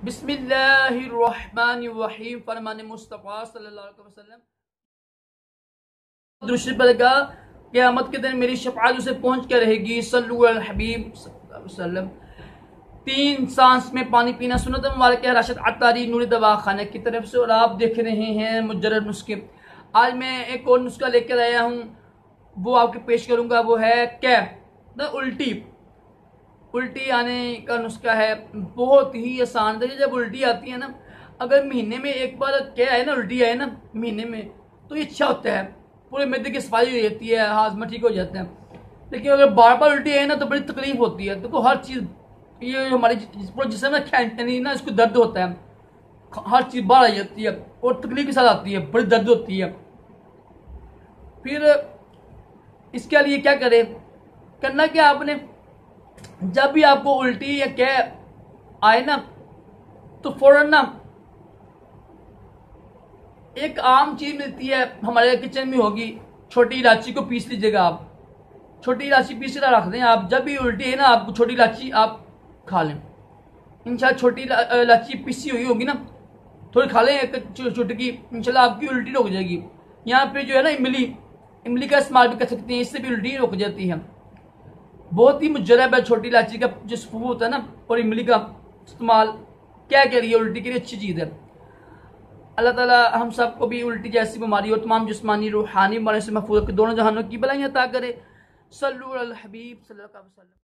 बिस्मिल्लाहिर्रहमानिर्रहीम फरमान मुस्तफ़ा सल्लल्लाहु अलैहि वसल्लम दुरूद पढ़ेगा क़यामत के दिन मेरी शफ़ाअत उसे पहुँच कर रहेगी। सल्लल्लाहु अलैहि हबीब सल्लल्लाहु अलैहि वसल्लम। 3 सांस में पानी पीना सुन्नत मुबारक है राशिद अत्तारी नूरी दवाखाने की तरफ से। और आप देख रहे हैं मुजर्रद नुस्खे। आज मैं एक और नुस्खा लेकर आया हूँ, वो आपके पेश करूँगा। वो है क्या उल्टी आने का नुस्खा है। बहुत ही आसान है। जब उल्टी आती है ना, अगर महीने में एक बार क्या है ना, उल्टी आए ना महीने में, तो ये अच्छा होता है। पूरे मैदे की सफाई हो जाती है, हाजमा ठीक हो जाता है। लेकिन अगर बार बार उल्टी आए ना तो बड़ी तकलीफ होती है। देखो हर चीज़, ये हमारी पूरा जिसम ना खींचनी ना, इसको दर्द होता है। हर चीज़ बाहर आ जाती है और तकलीफ के साथ आती है, बड़ी दर्द होती है। फिर इसके लिए क्या करें, करना क्या आपने, जब भी आपको उल्टी या क्या आए ना, तो फौरन ना एक आम चीज मिलती है हमारे किचन में होगी, छोटी इलायची को पीस लीजिएगा। आप छोटी इलायची पीस कर रख दें। आप जब भी उल्टी है ना, आपको छोटी इलायची आप खा लें। इंशाल्लाह छोटी इलायची पीसी हुई होगी ना, थोड़ी खा लें एक चुटकी, इंशाल्लाह आपकी उल्टी रुक जाएगी। यहाँ पे जो है ना इमली का इस्तेमाल भी कर सकते हैं, इससे भी उल्टी रुक जाती है। बहुत ही मुजरब है छोटी इलायची का जो सफू होता है ना, और इमली का इस्तेमाल क्या कह रही है, उल्टी के लिए अच्छी चीज़ है। अल्लाह ताला हम सबको भी उल्टी जैसी बीमारी और तमाम जिस्मानी रूहानी बीमारी से महफूज रखे, दोनों जहानों की भलाइयाँ अता करे। सल्लल्लाहु अलैहि हबीब सल्लल्लाहु अलैहि वसल्लम।